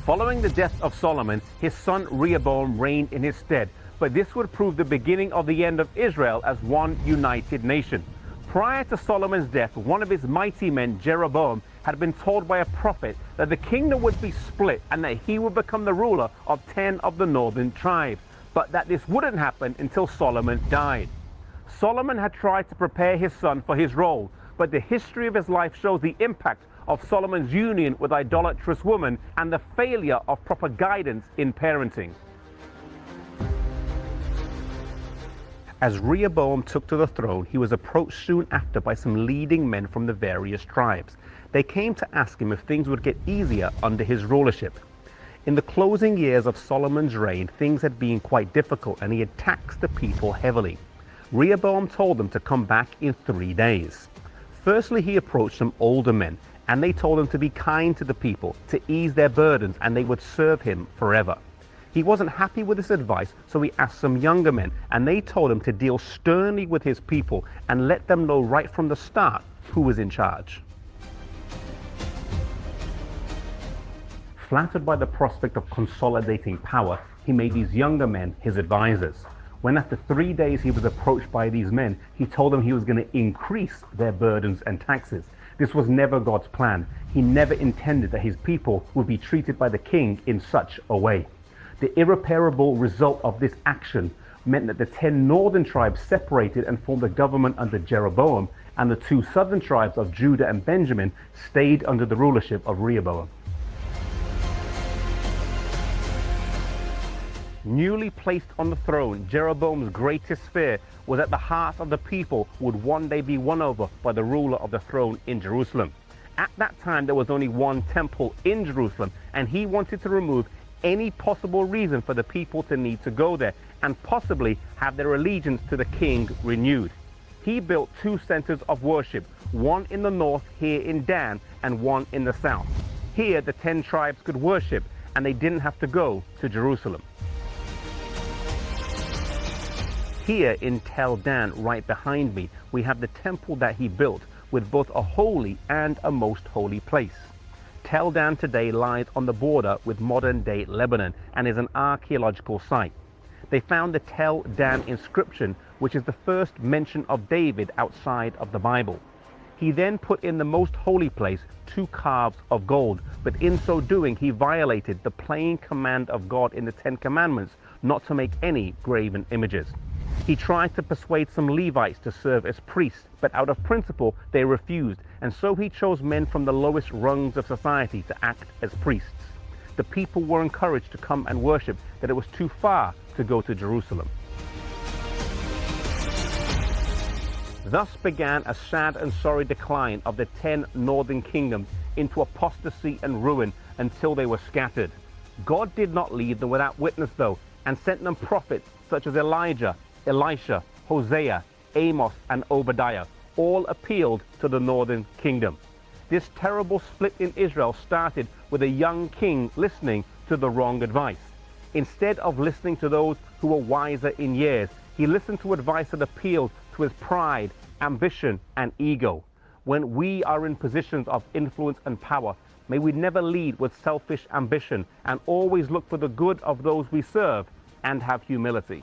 Following the death of Solomon, his son Rehoboam reigned in his stead, but this would prove the beginning of the end of Israel as one united nation. Prior to Solomon's death, one of his mighty men, Jerovoam, had been told by a prophet that the kingdom would be split and that he would become the ruler of 10 of the northern tribes, but that this wouldn't happen until Solomon died. Solomon had tried to prepare his son for his role, but the history of his life shows the impact of Solomon's union with idolatrous women and the failure of proper guidance in parenting. As Rehoboam took to the throne, he was approached soon after by some leading men from the various tribes. They came to ask him if things would get easier under his rulership. In the closing years of Solomon's reign, things had been quite difficult and he had taxed the people heavily. Rehoboam told them to come back in 3 days. Firstly, he approached some older men, and they told him to be kind to the people, to ease their burdens, and they would serve him forever. He wasn't happy with this advice, so he asked some younger men, and they told him to deal sternly with his people and let them know right from the start who was in charge. Flattered by the prospect of consolidating power, he made these younger men his advisors. When after 3 days he was approached by these men, he told them he was going to increase their burdens and taxes. This was never God's plan. He never intended that his people would be treated by the king in such a way. The irreparable result of this action meant that the 10 northern tribes separated and formed a government under Jeroboam, and the 2 southern tribes of Judah and Benjamin stayed under the rulership of Rehoboam. Newly placed on the throne, Jeroboam's greatest fear was that the hearts of the people would one day be won over by the ruler of the throne in Jerusalem. At that time, there was only one temple in Jerusalem, and he wanted to remove any possible reason for the people to need to go there and possibly have their allegiance to the king renewed. He built 2 centers of worship, one in the north here in Dan and one in the south. Here, the 10 tribes could worship, and they didn't have to go to Jerusalem. Here in Tel Dan, right behind me, we have the temple that he built with both a holy and a most holy place. Tel Dan today lies on the border with modern-day Lebanon and is an archaeological site. They found the Tel Dan inscription, which is the first mention of David outside of the Bible. He then put in the most holy place 2 calves of gold, but in so doing he violated the plain command of God in the 10 Commandments not to make any graven images. He tried to persuade some Levites to serve as priests, but out of principle they refused, and so he chose men from the lowest rungs of society to act as priests. The people were encouraged to come and worship, that it was too far to go to Jerusalem. Thus began a sad and sorry decline of the 10 northern kingdoms into apostasy and ruin until they were scattered. God did not leave them without witness though, and sent them prophets such as Elijah, Elisha, Hosea, Amos, and Obadiah. All appealed to the northern kingdom. This terrible split in Israel started with a young king listening to the wrong advice. Instead of listening to those who were wiser in years, he listened to advice that appealed to his pride, ambition, and ego. When we are in positions of influence and power, may we never lead with selfish ambition and always look for the good of those we serve and have humility.